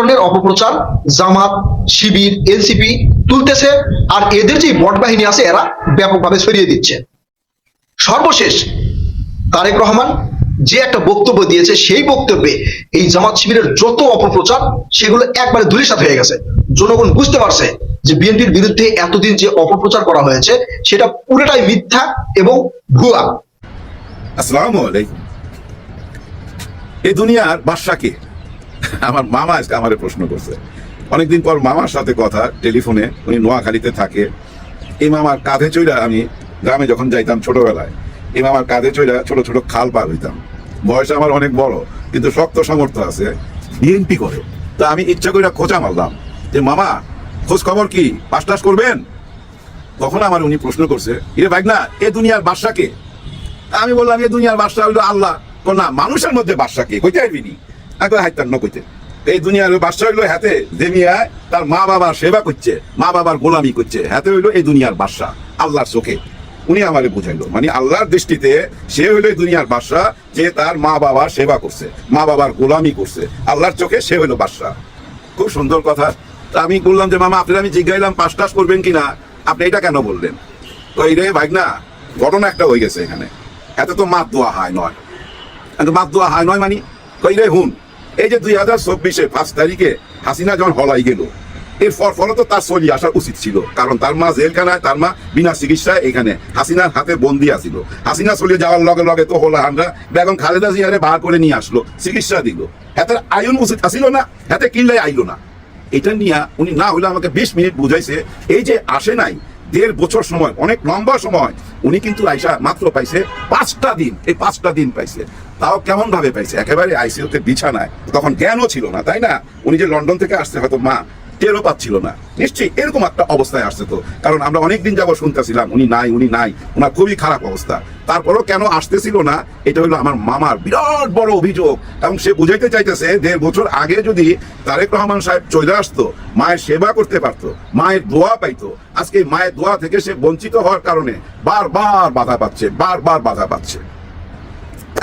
ধরনের অপপ্রচার জামাত, শিবির, এনসিপি তুলতেছে, আর এদের যে বট বাহিনী আছে এরা ব্যাপকভাবে ছড়িয়ে দিচ্ছে। সর্বশেষ তারেক রহমান যে একটা বক্তব্য দিয়েছে, সেই বক্তব্যে এই জামাত শিবিরের যত অপপ্রচার সেগুলো একবারে ধূলিসাৎ হয়ে গেছে। জনগণ বুঝতে পারছে যে বিএনপির বিরুদ্ধে এতদিন যে অপপ্রচার করা হয়েছে সেটা পুরোটাই মিথ্যা এবং ভুয়া। আসসালামু আলাইকুম। এই দুনিয়ার বাদশা কে? আমার মামা আজকে আমারে প্রশ্ন করছে। অনেকদিন পর মামার সাথে কথা টেলিফোনে, উনি নোয়াখালীতে থাকে। এই মামার কাঁধে চইরা আমি গ্রামে যখন যাইতাম ছোটবেলায়, এই মামার কাঁধে চইরা ছোট ছোট খাল পার হইতাম। বয়স আমার অনেক বড়, কিন্তু শক্ত সামর্থ্য আছে, বিএনপি করে। তা আমি ইচ্ছা করে খোঁচা মারলাম যে মামা খোঁজ খবর কি, পাস টাস করবেন? তখন আমার উনি প্রশ্ন করছে, ইরে ভাই না, এ দুনিয়ার বাদশা কে? আমি বললাম এ দুনিয়ার বাদশা হইলো আল্লাহ। না, মানুষের মধ্যে বাদশা কে কইতে আইবিনি? হাইতার ন কইতে এই দুনিয়ার বাদশা হইলো হাতে দেমিয়ায় তার মা বাবার সেবা করছে, মা বাবার গোলামি করছে, হাতে হইলো এই দুনিয়ার বাদশা আল্লাহর চোখে। উনি আমারে বুঝাইলো, মানে আল্লাহর দৃষ্টিতে সে হইলো এই দুনিয়ার বাদশা, যে তার মা বাবার সেবা করছে, মা বাবার গোলামি করছে, আল্লাহর চোখে সে হইলো বাদশা। খুব সুন্দর কথা। তা আমি বললাম যে মামা আপনার আমি জিজ্ঞাইলাম পাস টাস করবেন কিনা, আপনি এটা কেন বললেন? তো এই রে ভাই না, ঘটনা একটা হয়ে গেছে এখানে। এত তো মাত দোয়া হয় নয়, এত মাত দোয়া হয় নয় মানে কই রে হুন, এই যে 2024 5 তারিখে হাসিনা যখন হলাই গেল, এর ফলে তো তার চলি আসার উচিত ছিল, কারণ তার মা জেলখানায়, তার মা বিনা চিকিৎসায় এখানে হাসিনার হাতে বন্দি আছিল। হাসিনা চলিয়ে যাওয়ার লগে লগে তো হলো আমরা বেগম খালেদা জিয়ারে বার করে নিয়ে আসলো, চিকিৎসা দিল। হাতে আইন উচিত আসিল না, হাতে কিনলে আইলো না। এটা নিয়ে উনি না হলে আমাকে 20 মিনিট বুঝাইছে। এই যে আসে নাই 1.5 বছর সময়, অনেক লম্বা সময়, উনি কিন্তু আইসা মাত্র পাইছে 5টা দিন। এই 5টা দিন পাইছে, তাও কেমন ভাবে পাইছে? একেবারে আইসিইউতে বিছানায়, তখন জ্ঞানও ছিল না, তাই না? উনি যে লন্ডন থেকে আসছে হয়তো মা টেরও পাচ্ছিল না, নিশ্চয়ই এরকম একটা অবস্থায় আসছে। তো কারণ আমরা অনেকদিন যাবো শুনতেছিলাম উনি নাই, উনি নাই, ওনার খুবই খারাপ অবস্থা। তারপরেও কেন আসতেছিল না, এটা হলো আমার মামার বিরাট বড় অভিযোগ। এবং সে বুঝাইতে চাইতেছে 1.5 বছর আগে যদি তারেক রহমান সাহেব চলে আসতো, মায়ের সেবা করতে পারতো, মায়ের দোয়া পাইতো, আজকে মায়ের দোয়া থেকে সে বঞ্চিত হওয়ার কারণে বারবার বাধা পাচ্ছে, বারবার বাধা পাচ্ছে।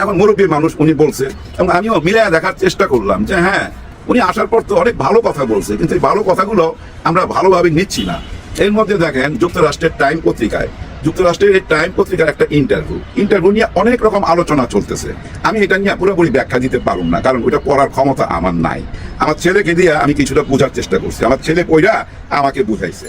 এখন মুরব্বী মানুষ উনি বলছে, এবং আমিও মিলাইয়া দেখার চেষ্টা করলাম যে হ্যাঁ, উনি আসার পর তো অনেক ভালো কথা বলছে, কিন্তু এই ভালো কথাগুলো আমরা ভালোভাবে নিচ্ছি না। এর মধ্যে দেখেন যুক্তরাষ্ট্রের টাইম পত্রিকায়, যুক্তরাষ্ট্রের এই টাইম পত্রিকার একটা ইন্টারভিউ নিয়ে অনেক রকম আলোচনা চলতেছে। আমি এটা নিয়ে পুরোপুরি ব্যাখ্যা দিতে পারুম না, কারণ ওইটা পড়ার ক্ষমতা আমার নাই। আমার ছেলেকে দিয়ে আমি কিছুটা বোঝার চেষ্টা করছি, আমার ছেলে কইরা আমাকে বুঝাইছে।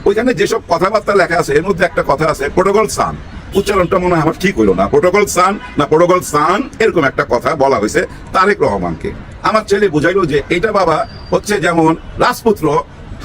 ওইখানে যেসব কথাবার্তা লেখা আছে, এর মধ্যে একটা কথা আছে প্রোটোকল সান, উচ্চারণটা মনে হয় আমার ঠিক হইলো না, প্রোটোকল সান না প্রোটোকল সান, এরকম একটা কথা বলা হয়েছে তারেক রহমানকে। আমার ছেলে বুঝাইলো যে এটা বাবা হচ্ছে যেমন রাজপুত্র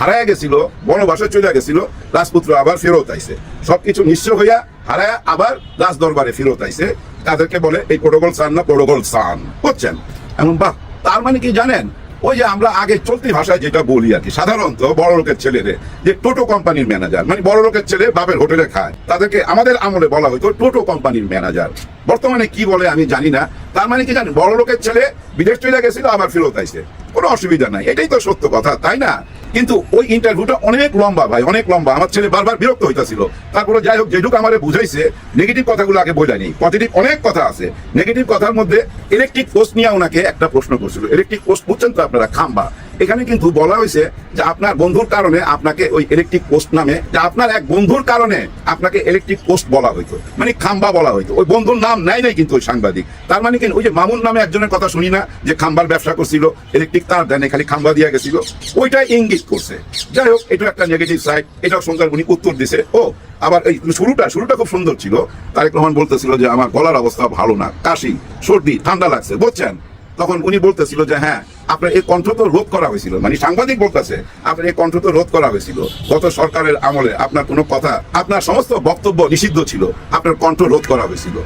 হারায় গেছিল, বনবাসে চলে গেছিল, রাজপুত্র আবার ফেরত আইছে, সবকিছু নিঃস্ব হইয়া হারায় আবার রাজ দরবারে ফেরত আইছে, তাদেরকে বলে এই প্রোটোকল সান না প্রোটোকল সান, বুঝছেন? এমন বাহ, তার মানে কি জানেন, ওই যে আমরা আগে চলতি ভাষায় যেটা বলি আর কি, সাধারণত বড় লোকের ছেলেরে যে টোটো কোম্পানির ম্যানেজার, মানে বড় লোকের ছেলে বাপের হোটেলে খায়, তাদেরকে আমাদের আমলে বলা হতো টোটো কোম্পানির ম্যানেজার। বর্তমানে কি বলে আমি জানি না। তার মানে কি জানেন, বড় লোকের ছেলে বিদেশ চলে গেছিল, আবার ফেরত আইছে, কোনো অসুবিধা নাই, এটাই তো সত্য কথা, তাই না? কিন্তু ওই ইন্টারভিউটা অনেক লম্বা ভাই, অনেক লম্বা। আমার ছেলে বারবার বিরক্ত হইতাছিল। তারপরে যাই হোক, যেটুকু আমারে বুঝাইছে, নেগেটিভ কথাগুলো আগে বোঝায়নি, পজিটিভ অনেক কথা আছে। নেগেটিভ কথার মধ্যে ইলেকট্রিক পোস্ট নিয়ে ওনাকে একটা প্রশ্ন করছিল। ইলেকট্রিক পোস্ট বুঝছেন তো আপনারা, খাম্বা। এখানে কিন্তু বলা হয়েছে যে আপনার বন্ধুর কারণে আপনাকে ওই ইলেকট্রিক পোস্ট নামে, যে আপনার এক বন্ধুর কারণে আপনাকে ইলেকট্রিক পোস্ট বলা হইতো, মানে খাম্বা বলা হইতো। ওই বন্ধুর নাম নাই কিন্তু ওই সাংবাদিক। তার মানে কিন্তু ওই যে মামুন নামে একজনের কথা শুনি না, যে খাম্বার ব্যবসা করছিল, ইলেকট্রিক তার দেনে খালি খাম্বা দিয়ে গেছিল, ওইটাই ইঙ্গিত করছে। যাই হোক, এটা একটা নেগেটিভ সাইড, এটাও সুন্দর উনি উত্তর দিছে। ও আবার এই শুরুটা খুব সুন্দর ছিল। তারেক রহমান বলতেছিল যে আমার গলার অবস্থা ভালো না, কাশি, সর্দি, ঠান্ডা লাগছে, বুঝছেন? তখন উনি বলতেছিল যে হ্যাঁ, আপনার এই কণ্ঠ তো রোধ করা হয়েছিল, মানে সাংবাদিক বলতেছে আপনার এই কণ্ঠ তো রোধ করা হয়েছিল গত সরকারের আমলে, আপনার কোনো কথা, আপনার সমস্ত বক্তব্য নিষিদ্ধ ছিল, আপনার কণ্ঠ রোধ করা হয়েছিল।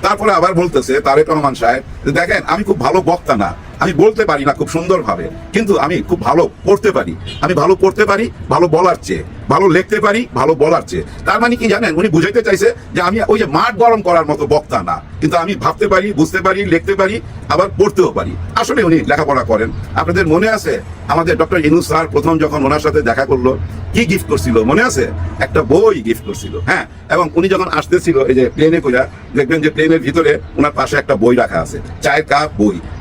তারপরে আবার বলতেছে তারেক রহমান সাহেব, দেখেন আমি খুব ভালো বক্তা না, আমি বলতে পারি না খুব সুন্দরভাবে, কিন্তু আমি খুব ভালো পড়তে পারি, আমি ভালো পড়তে পারি ভালো বলার চেয়ে, ভালো লিখতে পারি ভালো বলার চেয়ে। তার মানে কি জানেন, উনি বুঝাইতে চাইছে যে আমি ওই যে মাঠ গরম করার মতো বক্তা না, কিন্তু আমি ভাবতে পারি, বুঝতে পারি, লিখতে পারি, আবার পড়তেও পারি। আসলে উনি লেখাপড়া করেন। আপনাদের মনে আছে আমাদের ডক্টর ইউনূস স্যার প্রথম যখন ওনার সাথে দেখা করলো, কি গিফট করছিল মনে আছে? একটা বই গিফট করছিল। হ্যাঁ, এবং উনি যখন আসতেছিল এই যে প্লেনে কইরা, দেখবেন যে প্লেনের ভিতরে ওনার পাশে একটা বই রাখা আছে, চায়ের কাপ,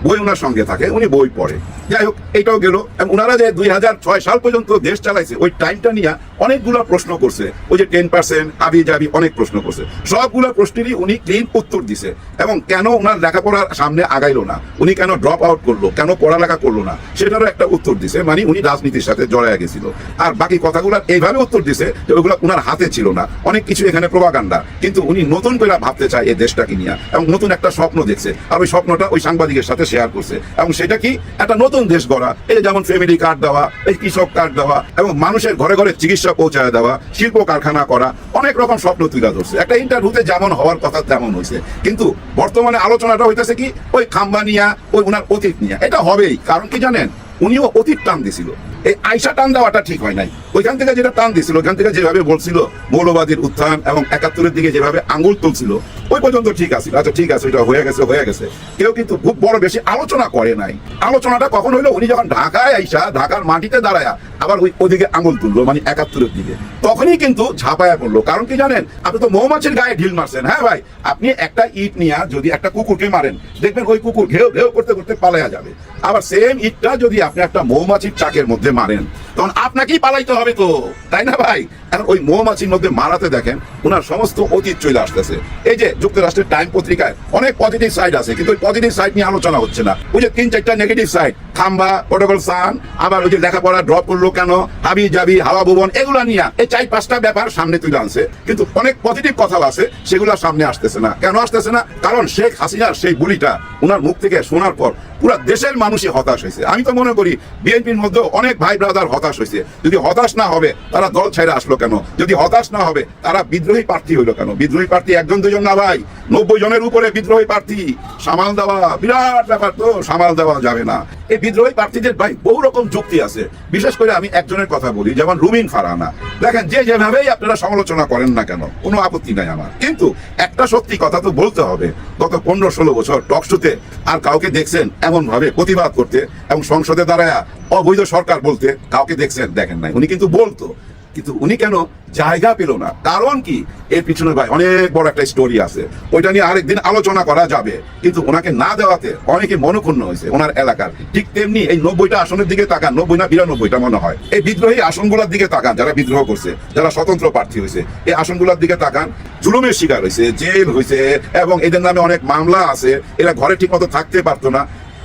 বই ওনার সঙ্গে থাকে, উনি বই পড়ে। যাই হোক, এইটাও গেল। ওনারা যে 2006 সাল পর্যন্ত দেশ চালাইছে, ওই টাইমটা নিয়ে অনেকগুলো প্রশ্ন করছে। ওই যে 10% আবি যাবি অনেক প্রশ্ন করছে, সবগুলো প্রশ্নেরই উনি ক্লিন উত্তর দিছে। এবং কেন ওনার লেখাপড়ার সামনে আগাইলো না, উনি কেন ড্রপ আউট করলো, কেন পড়ালেখা করলো না, সেটারও একটা উত্তর দিছে। মানে উনি রাজনীতির সাথে জড়ায় গেছিল। আর বাকি কথাগুলো এইভাবে উত্তর দিছে যে ওইগুলো উনার হাতে ছিল না। অনেক কিছু এখানে প্রোপাগান্ডা, কিন্তু উনি নতুন করে ভাবতে চায় এই দেশটাকে নিয়ে, এবং নতুন একটা স্বপ্ন দেখছে। আর ওই স্বপ্নটা ওই সাংবাদিকের সাথে শেয়ার করছে। এবং সেটা কি, একটা নতুন দেশ গড়া। এই যেমন ফ্যামিলি কার্ড দেওয়া, এই কৃষক কার্ড দেওয়া, এবং মানুষের ঘরে ঘরে চিকিৎসা পৌঁছায় দেওয়া, শিল্প কারখানা করা, অনেক রকম স্বপ্ন তুলে ধরছে। একটা ইন্টারভিউতে যেমন হওয়ার কথা তেমন হয়েছে। কিন্তু বর্তমানে আলোচনাটা হইতেছে কি, ওই খাম্বা নিয়া, ওই উনার অতীত নিয়ে। এটা হবেই, কারণ কি জানেন, উনিও অতীত টান দিছিল। এই আয়সা টান দেওয়াটা ঠিক হয় নাই। ওইখান থেকে যেটা টান দিছিল, ওইখান থেকে যেভাবে বলছিল মৌলবাদীর উত্থান এবং 71-এর দিকে যেভাবে আঙুল তুলছিল, ওই পর্যন্ত ঠিক আছে। আচ্ছা ঠিক আছে, এটা হয়ে গেছে হয়ে গেছে। কেউ কিন্তু খুব বড় বেশি আলোচনা করে নাই। আলোচনাটা কখন হইলো, উনি যখন ঢাকায় আইসা ঢাকার মাটিতে দাঁড়ায়া আবার ওইদিকে আঙুল তুললো, মানে 71-এর দিকে, তখনই কিন্তু ঝাঁপায়া পড়লো। কারণ কি জানেন, আপনি তো মৌমাছির গায়ে ঢিল মারছেন। হ্যাঁ ভাই, আপনি একটা ইট নিয়ে যদি একটা কুকুরকে মারেন, দেখবেন ওই কুকুর ঘেউ ঘেউ করতে করতে পালায়া যাবে। আবার সেম ইটটা যদি আপনি একটা মৌমাছির চাকের মধ্যে মারেন, তখন আপনাকেই পালাইতে হবে তো, তাই না ভাই? এখন ওই মৌমাছির মধ্যে মারাতে দেখেন ওনার সমস্ত অতীত চলে আসতেছে। এই যে যুক্তরাষ্ট্রের টাইম পত্রিকায় অনেক পজিটিভ সাইড আছে, কিন্তু ওই পজিটিভ সাইড নিয়ে আলোচনা হচ্ছে না। ওই যে 3-4টা নেগেটিভ সাইড, খাম্বা, প্রটোকল সান, আবার ওই যে লেখাপড়া ড্রপ করলো কেন, হাবি জাবি, হাওয়া ভুবন, এগুলা নিয়ে এই 4-5টা ব্যাপার সামনে তুলে আনছে। কিন্তু অনেক পজিটিভ কথাও আছে, সেগুলো সামনে আসতেছে না। কেন আসতেছে না? কারণ শেখ হাসিনার সেই বুলিটা ওনার মুখ থেকে শোনার পর পুরো দেশের মানুষই হতাশ হয়েছে। আমি তো মনে করি বিএনপির মধ্যে অনেক ভাই ব্রাদার হতাশ হয়েছে। যদি হতাশ না হবে, তারা দল ছেড়ে আসলো কেন? যদি হতাশ না হবে, তারা বিদ্রোহী প্রার্থী হইলো কেন? বিদ্রোহী প্রার্থী 1-2 জন না ভাই, 90 জনের উপরে বিদ্রোহী প্রার্থী। সামাল দেওয়া বিরাট ব্যাপার, তো সামাল দেওয়া যাবে না। এই বিদ্রোহী প্রার্থীদের ভাই বহু রকম যুক্তি আছে। বিশেষ করে আমি একজনের কথা বলি, যেমন রুমিন ফারহানা। দেখেন, যে যেভাবেই আপনারা সমালোচনা করেন না কেন, কোনো আপত্তি নাই আমার, কিন্তু একটা সত্যি কথা তো বলতে হবে। গত 15-16 বছর টক শোতে আর কাউকে দেখছেন এমন ভাবে প্রতিবাদ করতে এবং সংসদে দাঁড়ায় অবৈধ সরকার বলতে কাউকে দেখছেন? দেখেন নাই। উনি কিন্তু বলতো, কিন্তু উনি কেন জায়গা পেল না? কারণ কি, এর পিছনে ভাই অনেক বড় একটা স্টোরি আছে। ওইটা নিয়ে আরেকদিন আলোচনা করা যাবে। কিন্তু ওনাকে না দেওয়াতে অনেকে মনক্ষুণ্ণ হয়েছে ওনার এলাকার। ঠিক তেমনি এই 90টা আসনের দিকে তাকান, 90 না 92টা মনে হয়, এই বিদ্রোহী আসনগুলোর দিকে তাকান। যারা বিদ্রোহ করছে, যারা স্বতন্ত্র প্রার্থী হয়েছে, এই আসনগুলোর দিকে তাকান। জুলুমের শিকার হয়েছে, জেল হয়েছে, এবং এদের নামে অনেক মামলা আছে। এরা ঘরে ঠিক মতো থাকতে পারতো না।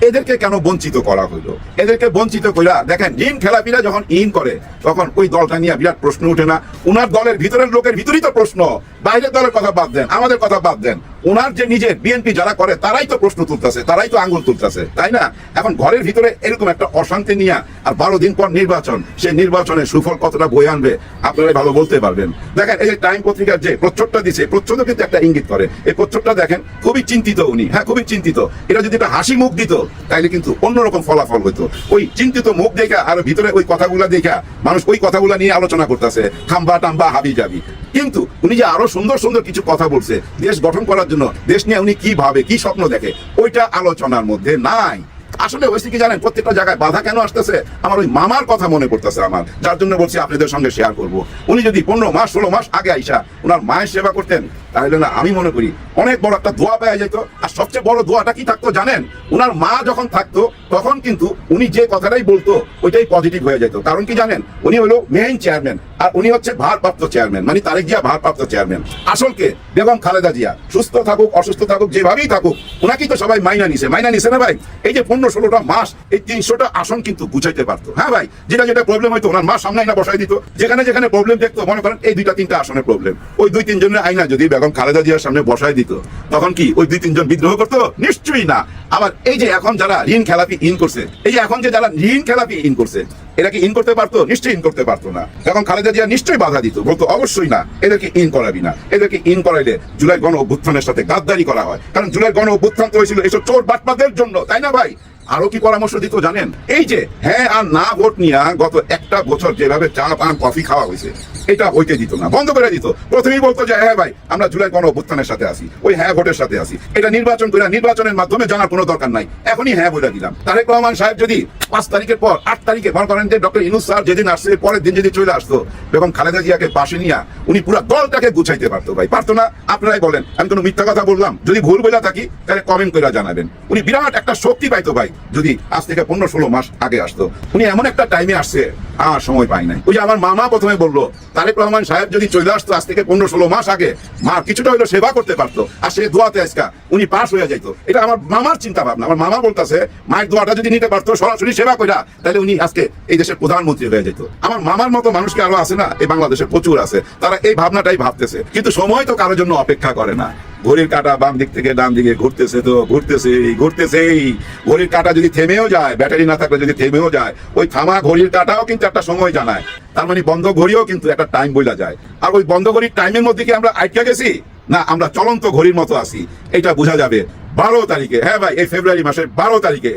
এদেরকে কেন বঞ্চিত করা হইলো? এদেরকে বঞ্চিত কইরা দেখেন, ঋণ খেলাপিরা যখন ইন করে, তখন ওই দলটা নিয়ে বিরাট প্রশ্ন উঠে না? উনার দলের ভিতরের লোকের ভিতরই তো প্রশ্ন। বাইরের দলের কথা বাদ দেন, আমাদের কথা বাদ দেন, ওনার যে নিজের বিএনপি যারা করে, তারাই তো প্রশ্ন তুলতেছে, তারাই তো আঙ্গুল তুলতেছে, তাই না? এখন ঘরের ভিতরে এরকম একটা অশান্তি নিয়ে, আর 12 দিন পর নির্বাচন, সেই নির্বাচনের সুফল কতটা বয়ে আনবে আপনারাই ভালো বলতে পারবেন। দেখেন, এই যে টাইম পত্রিকার যে প্রচ্ছদটা দিছে, প্রচ্ছদ কিন্তু একটা ইঙ্গিত করে। এই প্রচ্ছদটা দেখেন, খুবই চিন্তিত উনি। হ্যাঁ, খুবই চিন্তিত। এটা যদি একটা হাসি মুখ দিত, তাইলে কিন্তু অন্যরকম ফলাফল হইতো। ওই চিন্তিত মুখ দেখা আর ভিতরে ওই কথাগুলা দেখা মানুষ ওই কথাগুলা নিয়ে আলোচনা করতেছে, খাম্বা টাম্বা হাবি যাবি। কিন্তু উনি যে আরো সুন্দর সুন্দর কিছু কথা বলছে দেশ গঠন করার জন্য, দেশ নিয়ে উনি কি ভাবে, কি স্বপ্ন দেখে, ওইটা আলোচনার মধ্যে নাই। আসলে হয়েছে কি জানেন, প্রত্যেকটা জায়গায় বাধা কেন আসতেছে? আমার ওই মামার কথা মনে পড়তেছে আমার, যার জন্য বলছি আপনাদের সঙ্গে শেয়ার করব। উনি যদি 15 মাস 16 মাস আগে আইসা ওনার মায়ের সেবা করতেন, তাহলে না আমি মনে করি অনেক বড় একটা দোয়া পাওয়া যেত। আর সবচেয়ে বড় দোয়াটা কি থাকতো জানেন? ওনার মা যখন থাকতো, তখন কিন্তু উনি যে কথাটাই বলতো ওইটাই পজিটিভ হয়ে যেত। কারণ কি জানেন, উনি হলো মেইন চেয়ারম্যান, আর উনি হচ্ছে ভারপ্রাপ্ত চেয়ারম্যান, মানে তারেক জিয়া ভারপ্রাপ্ত চেয়ারম্যান। আসলকে বেগম খালেদা জিয়া সুস্থ থাকুক অসুস্থ থাকুক, যেভাবেই থাকুক, ওনাকেই তো সবাই মাইনা নিছে না ভাই? এই যে 15-16টা মাস, এই 300টা আসন কিন্তু গুছাইতে পারতো। হ্যাঁ ভাই, যেটা যেটা প্রবলেম হইতো ওনার মা সামনে আইনা বসাই দিত। যেখানে যেখানে প্রবলেম দেখতো, মনে করেন এই 2-3টা আসনের প্রবলেম, ওই 2-3 জনের আইনা যদি বেগম খালেদা জিয়ার সামনে বসাই দিত, তখন কি ওই 2-3 জন বিদ্রোহ করতো? নিশ্চয়ই না। আবার এই যে এখন যারা ঋণ খেলাপি ইন করছে, এই যে এখন যে যারা ঋণ খেলাপি ইন করছে, এরা কি ইন করতে পারতো? নিশ্চয়ই ইন করতে পারতো না। এখন খালেদা জিয়া নিশ্চয়ই বাধা দিত, বলতো অবশ্যই না, এদেরকে ইন করাবি না। এদেরকে ইন করাইলে জুলাই গণ অভ্যুত্থানের সাথে গাদ্দারি করা হয়। কারণ জুলাই গণ অভ্যুত্থান তো হয়েছিল এসব চোর বাটপাদের জন্য, তাই না ভাই? আরো কি পরামর্শ দিত জানেন? এই যে হ্যাঁ আর না ভোট নিয়ে গত একটা বছর যেভাবে চা পান কফি খাওয়া হয়েছে, এটা হইতে দিত না, বন্ধ করে দিত। প্রথমেই বলতো যে হ্যাঁ ভাই, আমরা জুলাই গণ অভ্যুত্থানের সাথে আছি, ওই হ্যাঁ ভোটের সাথে আছি, এটা নির্বাচন করে নির্বাচনের মাধ্যমে জানার কোনো দরকার নাই, এখনই হ্যাঁ বলে দিলাম। তারেক রহমান সাহেব যদি 5 তারিখের পর 8 তারিখে মনে করেন যে ডক্টর ইউনূস স্যার যেদিন আসছে, পরের দিন যদি চলে আসতো, এবং খালেদা জিয়াকে পাশে নিয়ে উনি পুরো দলটাকে গুছাইতে পারতো ভাই। পারতো না? আপনারাই বলেন। আমি কোনো মিথ্যা কথা বললাম? যদি ভুল বলে থাকি তাহলে কমেন্ট করে জানাবেন। উনি বিরাট একটা শক্তি পাইতো ভাই। যদি আজ থেকে 15-16 মাস আগে আসতো। উনি এমন একটা টাইমে আসছে, আর সময় পাই নাই। ওই যে আমার মামা প্রথমে বললো, তারেক রহমান সাহেব যদি চলে আসতো আজ থেকে 15-16 মাস আগে, মা কিছুটা হইলো সেবা করতে পারতো, আর সে দোয়াতে আজকা উনি পাশ হয়ে যাইতো। এটা আমার মামার চিন্তা ভাবনা। আমার মামা বলতেছে মায়ের দোয়াটা যদি নিতে পারতো সরাসরি সেবা কইরা, তাহলে উনি আজকে এই দেশের প্রধানমন্ত্রী হয়ে যেত। আমার মামার মতো মানুষকে আরো আছে না, এই বাংলাদেশে প্রচুর আছে, তারা এই ভাবনাটাই ভাবতেছে। কিন্তু সময় তো কারোর জন্য অপেক্ষা করে না। ঘড়ির কাঁটা বাম দিক থেকে ডান দিকে ঘুরতেছে, তো ঘুরতেছেই। ঘড়ির কাঁটা যদি থেমেও যায়, ব্যাটারি না থাকলে যদি থেমেও যায়, ওই থামা ঘড়ির কাঁটাও কিন্তু একটা সময় জানায়। তার মানে বন্ধ ঘড়িও কিন্তু একটা টাইম বইলা যায়। আর ওই বন্ধ ঘড়ির টাইমের মধ্যে কি আমরা আটকে গেছি, না আমরা চলন্ত ঘড়ির মতো আছি, এটা বোঝা যাবে 12 তারিখে। হ্যাঁ ভাই, এই ফেব্রুয়ারি মাসের 12 তারিখে।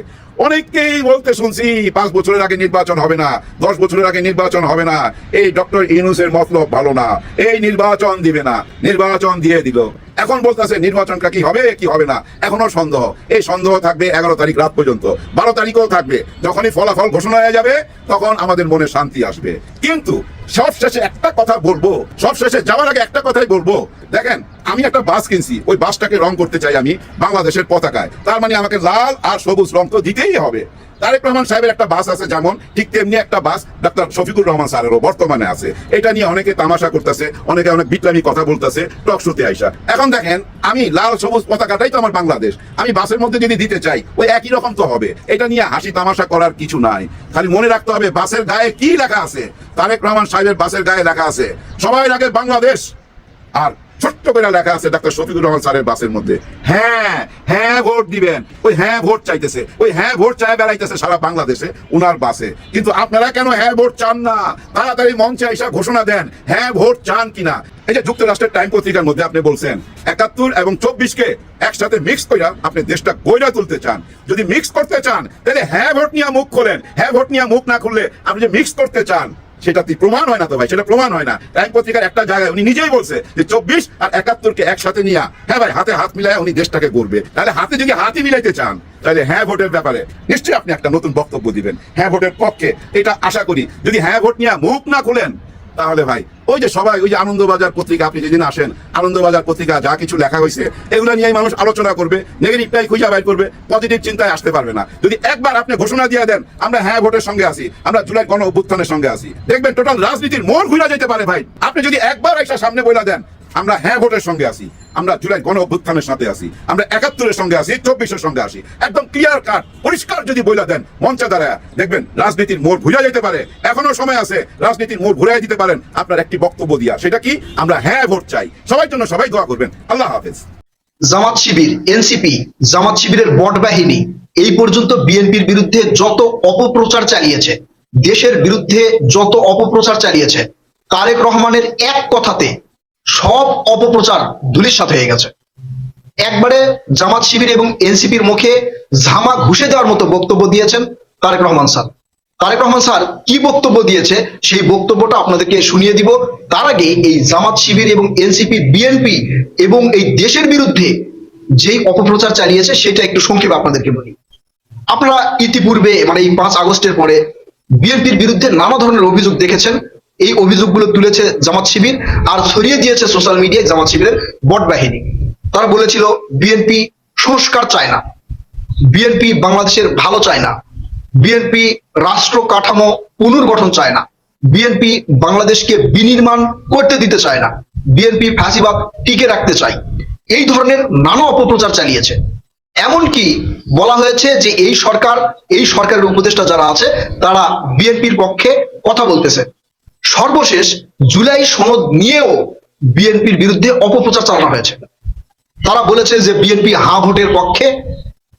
অনেককেই বলতে শুনছি 5 বছরের আগে নির্বাচন হবে না, 10 বছরের আগে নির্বাচন হবে না, এই ডক্টর ইউনূসের মতলব ভালো না, এই নির্বাচন দিবে না। নির্বাচন দিয়ে দিল, এখন বলতেছে নির্বাচনটা কি হবে কি হবে না এখনো সন্দেহ। এই সন্দেহ থাকবে 11 তারিখ রাত পর্যন্ত, 12 তারিখও থাকবে। যখনই ফলাফল ঘোষণা হয়ে যাবে তখন আমাদের মনে শান্তি আসবে। কিন্তু সবশেষে একটা কথা বলবো, সবশেষে যাওয়ার আগে একটা কথাই বলবো। দেখেন, আমি একটা বাস কিনছি, ওই বাসটাকে রং করতে চাই আমি বাংলাদেশের পতাকায়। তার মানে আমাকে লাল আর সবুজ রং তো দিতেই হবে। তারেক রহমান সাহেবের একটা বাস আছে যেমন, ঠিক তেমনি একটা বাস ডক্টর শফিকুর রহমান স্যারেরও বর্তমানে আছে। এটা নিয়ে অনেকে তামাশা করতেছে, অনেকে অনেক বিপ্লবী কথা বলতেছে টক শোতে আইসা। এখন দেখেন, আমি লাল সবুজ পতাকাটাই তো আমার বাংলাদেশ, আমি বাসের মধ্যে যদি দিতে চাই ওই একই রকম তো হবে। এটা নিয়ে হাসি তামাশা করার কিছু নাই। খালি মনে রাখতে হবে বাসের গায়ে কি লেখা আছে। তারেক রহমান সাহেবের বাসের গায়ে লেখা আছে সবাই আগে বাংলাদেশ, আর ছোট্ট করে লেখা আছে ডক্টর শফিকুর রহমান স্যারের বাসের মধ্যে হ্যাঁ হ্যাঁ ভোট দিবেন। ওই হ্যাঁ ভোট চাইতেছে, ওই হ্যাঁ ভোট চাই বেড়াইতেছে সারা বাংলাদেশে উনার বাসে। কিন্তু আপনারা কেন হ্যাঁ ভোট চান না? তাড়াতাড়ি মঞ্চে এসে ঘোষণা দেন হ্যাঁ ভোট চান কিনা। এই যে যুক্তরাষ্ট্রের টাইম পত্রিকার মধ্যে আপনি বলছেন 71 এবং 24-কে একসাথে মিক্স কইরা আপনি দেশটা গইরা তুলতে চান। যদি মিক্স করতে চান তাহলে হ্যাঁ ভোট নিয়ে মুখ খোলেন। হ্যাঁ ভোট নিয়ে মুখ না খুললে আপনি যে মিক্স করতে চান সেটা প্রমাণ হয় না তো ভাই, সেটা প্রমাণ হয় না। টাইম পত্রিকার একটা জায়গায় উনি নিজেই বলছে যে 24 আর 71-কে একসাথে নিয়ে হ্যাঁ ভাই হাতে হাত মিলায় উনি দেশটাকে গড়বে। তাহলে হাতে যদি হাতই মিলাইতে চান তাহলে হ্যাঁ ভোটের ব্যাপারে নিশ্চয়ই আপনি একটা নতুন বক্তব্য দিবেন হ্যাঁ ভোটের পক্ষে, এটা আশা করি। যদি হ্যাঁ ভোট নিয়ে মুখ না খুলেন তাহলে ভাই ওই যে সবাই ওই যে আনন্দবাজার পত্রিকা, আপনি যেদিন আসেন আনন্দবাজার পত্রিকা যা কিছু লেখা হয়েছে এগুলো নিয়ে মানুষ আলোচনা করবে, নেগেটিভটাই খুঁজে বাইর করবে, পজিটিভ চিন্তায় আসতে পারবে না। যদি একবার আপনি ঘোষণা দিয়ে দেন আমরা হ্যাঁ ভোটের সঙ্গে আছি, আমরা জুলাই গণ অভ্যুত্থানের সঙ্গে আছি, দেখবেন টোটাল রাজনীতির মোড় ঘুরে যেতে পারে ভাই। আপনি যদি একবার এসে সামনে বলে দেন আমরা হ্যাঁ ভোটের সঙ্গে আছি, আমরা জুলাই গণ অভ্যুত্থানের সাথে আছি, আমরা 71-এর সঙ্গে আছি, 24-এর সঙ্গে আছি, একদম ক্লিয়ার কাট পরিষ্কার যদি বলে দেন মঞ্চে দাঁড়ায়, দেখবেন রাজনীতির মোড় ঘুরে যেতে পারে। এখনো সময় আছে, রাজনীতির মোড় ঘুরে দিতে পারেন আপনার একটি বক্তব্য দিয়া। সেটা কি? আমরা হ্যাঁ ভোট চাই। সবার জন্য সবাই দোয়া করবেন। আল্লাহ হাফেজ। জামাত শিবির, এনসিপি, জামাত শিবিরের বট বাহিনী এই পর্যন্ত বিএনপির বিরুদ্ধে যত অপপ্রচার চালিয়েছে, দেশের বিরুদ্ধে যত অপপ্রচার চালিয়েছে, তারেক রহমানের এক কথাতে সব অপপ্রচার ধূলিসাৎ হয়ে গেছে। একবারে জামাত শিবির এবং এনসিপির মুখে ঝামা ঘুষে দেওয়ার মতো বক্তব্য দিয়েছেন তারেক রহমান স্যার। তারেক রহমান স্যার কি বক্তব্য দিয়েছে সেই বক্তব্যটা আপনাদেরকে শুনিয়ে দিব। তার আগে এই জামাত শিবির এবং এনসিপি, বিএনপি এবং এই দেশের বিরুদ্ধে যেই অপপ্রচার চালিয়েছে সেটা একটু সংক্ষেপে আপনাদেরকে বলি। আপনারা ইতিপূর্বে মানে এই 5 আগস্টের পরে বিএনপির বিরুদ্ধে নানা ধরনের অভিযোগ দেখেছেন। এই অভিযোগগুলো তুলেছে জামাত শিবির আর ছড়িয়ে দিয়েছে সোশ্যাল মিডিয়ায় জামাত শিবিরের বট বাহিনী। তারা বলেছিল বিএনপি সংস্কার চায় না, বিএনপি বাংলাদেশের ভালো চায় না, বিএনপি রাষ্ট্র কাঠামো পুনর্গঠন চায় না, বিএনপি বাংলাদেশকে বিনির্মাণ করতে দিতে চায় না, বিএনপি ফ্যাসিবাদ টিকে রাখতে চায়। এই ধরনের নানা অপপ্রচার চালিয়েছে। এমনকি বলা হয়েছে যে এই সরকারের উপদেষ্টা যারা আছে তারা বিএনপির পক্ষে কথা বলতেছে। সর্বশেষ জুলাই সনদ নিয়েও বিএনপির বিরুদ্ধে অপপ্রচার চালানো হয়েছে। তারা বলেছে যে বিএনপি হা ভোটের পক্ষে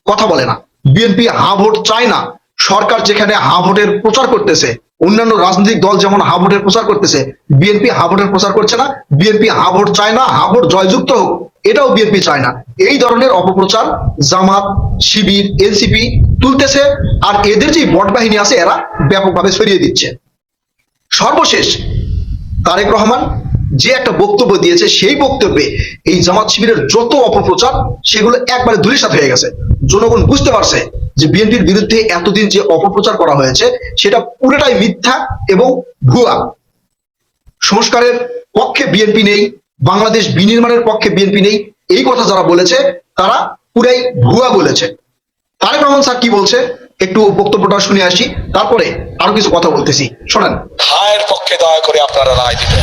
কথা বলে না, বিএনপি হা ভোট চায় না। সরকার যেখানে হা ভোটের প্রচার করতেছে, অন্যান্য রাজনৈতিক দল যেমন হা ভোটের প্রচার করতেছে, বিএনপি হা ভোটের প্রচার করছে না। বিএনপি হা ভোট চায় না, হা ভোট জয়যুক্ত হোক এটাও বিএনপি চায় না। এই ধরনের অপপ্রচার জামাত, শিবির, এনসিপি তুলতেছে আর এদের যে বট বাহিনী আছে এরা ব্যাপকভাবে ছড়িয়ে দিচ্ছে। সর্বশেষ তারেক রহমান যে একটা বক্তব্য দিয়েছে সেই বক্তব্যে এই জামাত শিবিরের যত অপপ্রচার সেগুলো একবারে ধূলিসাৎ হয়ে গেছে। জনগণ বুঝতে পারছে যে বিএনপির বিরুদ্ধে এতদিন যে অপপ্রচার করা হয়েছে সেটা পুরোটাই মিথ্যা এবং ভুয়া। সংস্কারের পক্ষে বিএনপি নেই, বাংলাদেশ বিনির্মাণের পক্ষে বিএনপি নেই, এই কথা যারা বলেছে তারা পুরাই ভুয়া বলেছে। তারেক রহমান স্যার কি বলছে একটু বক্তব্যটা শুনে আসি, তারপরে আরো কিছু কথা বলতেছি, শোনেন। ভাইয়ের পক্ষে দয়া করে আপনারা রায় দিবেন।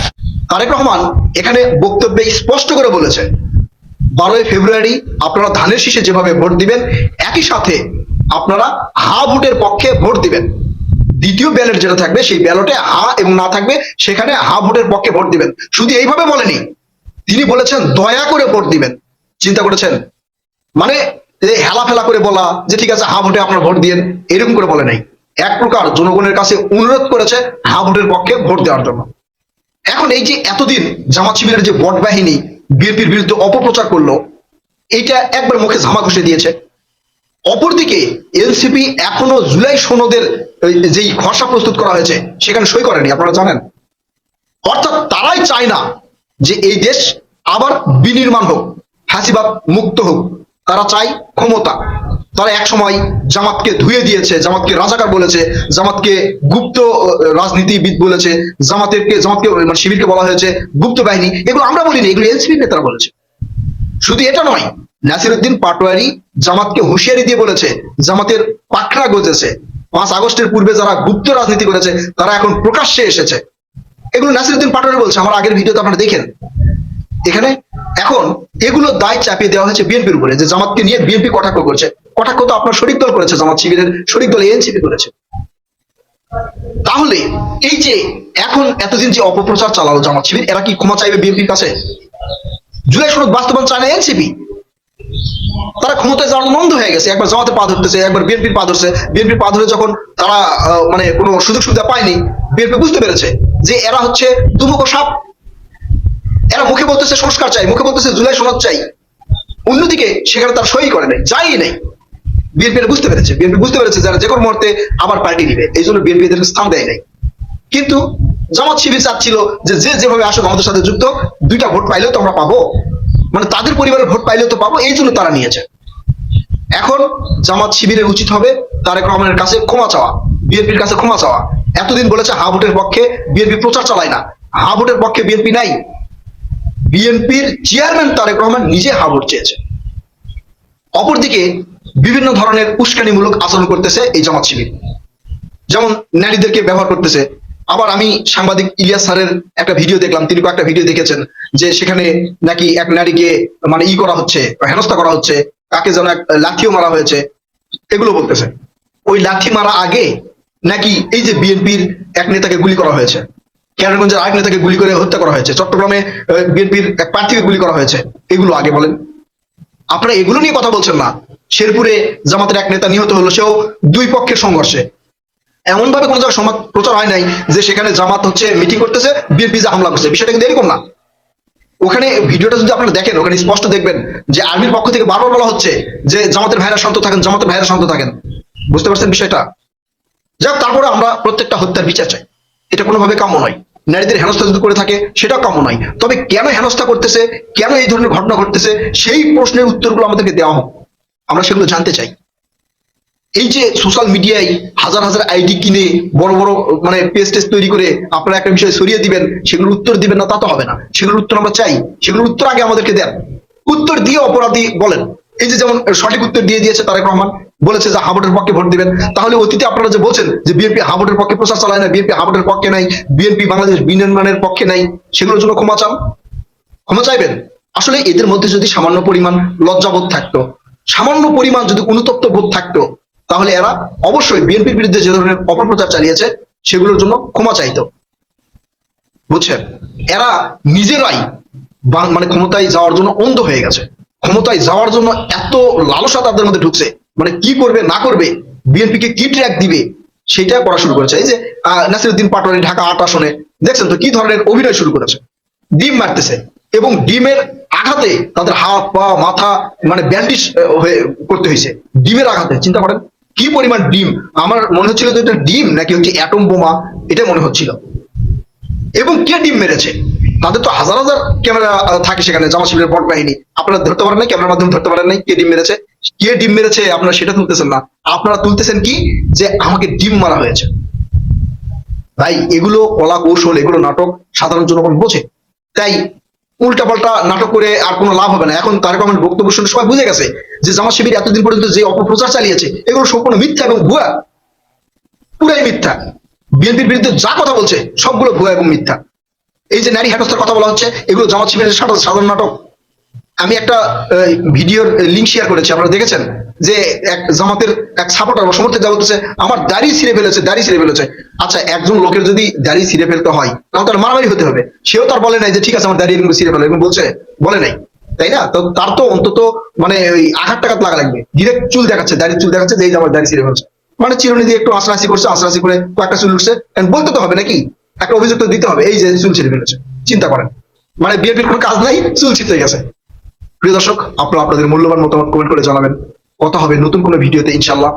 তারেক রহমান এখানে বক্তব্যে স্পষ্ট করে বলেছে 12ই ফেব্রুয়ারি আপনারা ধানের শীষে যেভাবে ভোট দিবেন একই সাথে আপনারা হা ভোটের পক্ষে ভোট দিবেন। দ্বিতীয় ব্যালট যেটা থাকবে সেই ব্যালটে হা এবং না থাকবে সেখানে হা ভোটের পক্ষে ভোট দিবেন। শুধু এইভাবে বলেনি, তিনি বলেছেন দয়া করে ভোট দিবেন। চিন্তা করেছেন, মানে হেলা ফেলা করে বলা যে ঠিক আছে হা ভোটে আপনার ভোট দিয়েন, এরকম করে বলে নাই। এক প্রকার জনগণের কাছে অনুরোধ করেছে হা ভোটের পক্ষে ভোট দেওয়ার জন্য। এখন এই যে এতদিন জামাত শিবিরের যে বট বাহিনী বিএনপির বিরুদ্ধে অপপ্রচার করলো, এইটা একবার মুখে ঝামা ঘষে দিয়েছে। অপরদিকে এনসিপি এখনো জুলাই সনদের যেই খসড়া প্রস্তুত করা হয়েছে সেখানে সই করেনি, আপনারা জানেন। অর্থাৎ তারাই চায় না যে এই দেশ আবার বিনির্মাণ হোক, ফ্যাসিবাদ মুক্ত হোক। তারা চায় ক্ষমতা। তারা একসময় জামাতকে ধুয়ে দিয়েছে, জামাতকে রাজাকার বলেছে, জামাতকে গুপ্ত রাজনীতিবিদ বলেছে, জামাতকে মানে শিবিরকে বলা হয়েছে গুপ্ত বাহিনী। এগুলো আমরা বলিনি, এগুলো এনসিপি নেতারা বলেছে। শুধু এটা নয়, নাসিরউদ্দিন পাটোয়ারি জামাতকে হুঁশিয়ারি দিয়ে বলেছে জামাতের পাখড়া গজেছে। 5 আগস্টের পূর্বে যারা গুপ্ত রাজনীতি করেছে তারা এখন প্রকাশ্যে এসেছে। এগুলো নাসিরউদ্দিন পাটোয়ারি বলছে, আমার আগের ভিডিওতে আপনারা দেখেন। এখানে এখন এগুলো দায় চাপিয়ে দেওয়া হয়েছে বিএনপির উপরে, যে জামাতকে নিয়ে বিএনপি কটাক্ষ করছে। কটাক্ষ তো আপনার শরিক দল করেছে, জামাত শিবিরের শরিক দল এনসিপি করেছে। তাহলে এই যে এখন এতদিন যে অপপ্রচার চালালো জামাত শিবির, এরা কি ক্ষমা চাইবে বিএনপির কাছে? জুলাই সনদ বাস্তবায়ন চায় না এনসিপি। তারা ক্ষমতায় যাওয়ার মন্দ হয়ে গেছে, একবার জামাতে পা ধরতেছে, একবার বিএনপির পা ধরছে। বিএনপির পা ধরে যখন তারা মানে কোনো সুযোগ সুবিধা পায়নি, বিএনপি বুঝতে পেরেছে যে এরা হচ্ছে দুমুখো সাপ। এরা মুখে বলতেছে সংস্কার চাই, মুখে বলতেছে জুলাই সনদ চাই, অন্যদিকে সেখানে তার সই করে নাই, যাই নেই। বিএনপি বুঝতে পেরেছে, বিএনপি বুঝতে পেরেছে যারা যে কোনো মুহূর্তে আবার পাল্টি দিবে, এই জন্য বিএনপি এদেরকে স্থান দেয় নাই। কিন্তু জামাত শিবির চাচ্ছিল যে যে যেভাবে আসুক আমাদের সাথে যুক্ত, 2টা ভোট পাইলেও তো আমরা পাবো, মানে তাদের পরিবারের ভোট পাইলেও তো পাবো, এই জন্য তারা নিয়েছে। এখন জামাত শিবিরের উচিত হবে তারেক রহমানের কাছে ক্ষমা চাওয়া, বিএনপির কাছে ক্ষমা চাওয়া। এতদিন বলেছে হা ভোটের পক্ষে, বিএনপি প্রচার চালায় না। হা ভোটের পক্ষে বিএনপি নাই। বিএনপির চেয়ারম্যান তারেক রহমান নিজে হা ভোট চেয়েছে। অপরদিকে বিভিন্ন ধরনের উস্কানিমূলক আচরণ করতেছে এই জামাত শিবির, যেমন নারীদেরকে ব্যবহার করতেছে। আবার আমি সাংবাদিক ইলিয়াস স্যারের একটা ভিডিও দেখলাম, তিনি একটা ভিডিও দেখেছেন যে সেখানে নাকি এক নারীকে মানে করা হচ্ছে, হেনস্থা করা হচ্ছে, কাকে যেন এক লাঠিও মারা হয়েছে, এগুলো বলতেছে। ওই লাঠি মারা আগে নাকি এই যে বিএনপির এক নেতাকে গুলি করা হয়েছে, কেরানীগঞ্জের আরেক নেতাকে গুলি করে হত্যা করা হয়েছে, চট্টগ্রামে বিএনপির এক প্রার্থীকে গুলি করা হয়েছে, এগুলো আগে বলেন। আপনারা এগুলো নিয়ে কথা বলছেন না। শেরপুরে জামাতের এক নেতা নিহত হলো, সেও 2 পক্ষের সংঘর্ষে। এমন ভাবে কোনো জায়গায় সমাজ প্রচার হয় নাই যে সেখানে জামাত হচ্ছে মিটিং করতেছে, বিএনপি যে হামলা করছে, বিষয়টা কিন্তু এরকম না। ওখানে ভিডিওটা যদি আপনারা দেখেন, ওখানে স্পষ্ট দেখবেন যে আর্মির পক্ষ থেকে বারবার বলা হচ্ছে যে জামাতের ভাইরা শান্ত থাকেন, জামাতের ভাইরা শান্ত থাকেন। বুঝতে পারছেন বিষয়টা? যাক, তারপরে আমরা প্রত্যেকটা হত্যার বিচার চাই, এটা কোনোভাবে কাম্য নয়। নারীদের হেনস্থা যদি করে থাকে সেটাও কাম্য নয়। তবে কেন হেনস্থা করতেছে, কেন এই ধরনের ঘটনা ঘটতেছে, সেই প্রশ্নের উত্তরগুলো আমাদেরকে দেওয়া হোক, আমরা সেগুলো জানতে চাই। এই যে সোশ্যাল মিডিয়ায় হাজার হাজার আইডি কিনে বড় বড় মানে পেজ টেজ তৈরি করে আপনারা একটা বিষয় সরিয়ে দিবেন, সেগুলোর উত্তর দিবেন না তা তো হবে না। সেগুলোর উত্তর আমরা চাই, সেগুলোর উত্তর আগে আমাদেরকে দেন। উত্তর দিয়ে অপরাধী বলেন। এই যে যেমন সঠিক উত্তর দিয়ে দিয়েছে তারেক রহমান, বলেছে যে হাবুটের পক্ষে ভোট দিবেন। তাহলে অতীতে আপনারা যে বলছেন যে বিএনপি হাবুটের পক্ষে প্রচার চালায় না, বিএনপি হাবুটের পক্ষে নাই, বিএনপি বাংলাদেশ বিনির্মাণের পক্ষে নাই, সেগুলোর জন্য ক্ষমা চান, ক্ষমা চাইবেন। আসলে এদের মধ্যে যদি সামান্য পরিমাণ লজ্জাবোধ থাকতো, সামান্য পরিমাণ যদি অনুতপ্ত বোধ থাকতো, তাহলে এরা অবশ্যই বিএনপির বিরুদ্ধে যে ধরনের অপপ্রচার চালিয়েছে সেগুলোর জন্য ক্ষমা চাইতো। বুঝছেন? এরা নিজেরাই মানে ক্ষমতায় যাওয়ার জন্য অন্ধ হয়ে গেছে। ক্ষমতায় যাওয়ার জন্য এত লালসা তাদের মধ্যে ঢুকছে, মানে কি করবে না করবে, বিএনপি কে কি ট্র্যাক দিবে সেটা করা শুরু করেছে। এই যে নাসিরউদ্দিন পাটোয়ারি ঢাকা 8 আসনে দেখছেন তো কি ধরনের অভিনয় শুরু করেছে, ডিম মারতেছে, এবং ডিমের আঘাতে তাদের হাত পা মাথা মানে ব্যান্ডিশ হয়ে করতে হয়েছে ডিমের আঘাতে। চিন্তা করেন কি পরিমাণ ডিম। আমার মনে হচ্ছিল যে এটা ডিম নাকি হচ্ছে অ্যাটম বোমা, এটা মনে হচ্ছিল। এবং কে ডিম মেরেছে, তাদের তো হাজার হাজার ক্যামেরা থাকে সেখানে, জামাত শিবিরের বট বাহিনী। আপনারা ধরতে পারেন নাই, ক্যামেরার মাধ্যমে ধরতে পারেন নাই কে ডিম মেরেছে। কে ডিম মেরেছে আপনারা সেটা তুলতেছেন না, আপনারা তুলতেছেন কি যে আমাকে ডিম মারা হয়েছে। ভাই এগুলো কলা কৌশল, এগুলো নাটক সাধারণ জনগণ বোঝে। তাই উল্টাপাল্টা নাটক করে আর কোনো লাভ হবে না। এখন তারেক রহমান বক্তব্য শুনে সবাই বুঝে গেছে যে জামাত শিবির এতদিন পর্যন্ত যে অপপ্রচার চালিয়েছে এগুলো সম্পূর্ণ মিথ্যা এবং ভুয়া, পুরাই মিথ্যা। বিএনপির বিরুদ্ধে যা কথা বলছে সবগুলো ভুয়া এবং মিথ্যা। এই যে নারী হেনস্থার কথা বলা হচ্ছে এগুলো জামাত শিবিরের সাধারণ নাটক। আমি একটা ভিডিওর লিঙ্ক শেয়ার করেছি, আপনারা দেখেছেন যে এক জামাতের এক সাপোর্টার বা সমর্থক যা বলতেছে আমার দাড়ি ছিঁড়ে ফেলেছে, দাড়ি ছিঁড়ে ফেলেছে। আচ্ছা, একজন লোকের যদি দাড়ি ছিঁড়ে ফেলতে হয় তাহলে তার মারামারি হতে হবে। সেও তার বলে নাই যে ঠিক আছে আমার দাড়ি এরকম ছিঁড়ে ফেলো, এরকম বলছে, বলে নাই, তাই না? তো তার তো অন্তত মানে ওই আঘাত টাঘাত লাগা লাগবে। ডিরেক্ট চুল দেখাচ্ছে, দাড়ির চুল দেখাচ্ছে যে এই যে আমার দাড়ি ছিঁড়ে ফেলছে, মানে চিরুনি দিয়ে একটু আঁচড়াচি করছে, আঁচড়াচি করে কয়েকটা চুল উঠছে, বলতে তো হবে নাকি, একটা অভিযোগ তো দিতে হবে এই যে চুল ছিঁড়ে ফেলেছে। চিন্তা করেন, মানে বিএনপির কোনো কাজ নাই, চুল ছিঁড়তে গেছে। প্রিয় দর্শক, আপনারা আপনাদের মূল্যবান মতামত কমেন্ট করে জানাবেন। কথা হবে নতুন কোনো ভিডিওতে ইনশাআল্লাহ।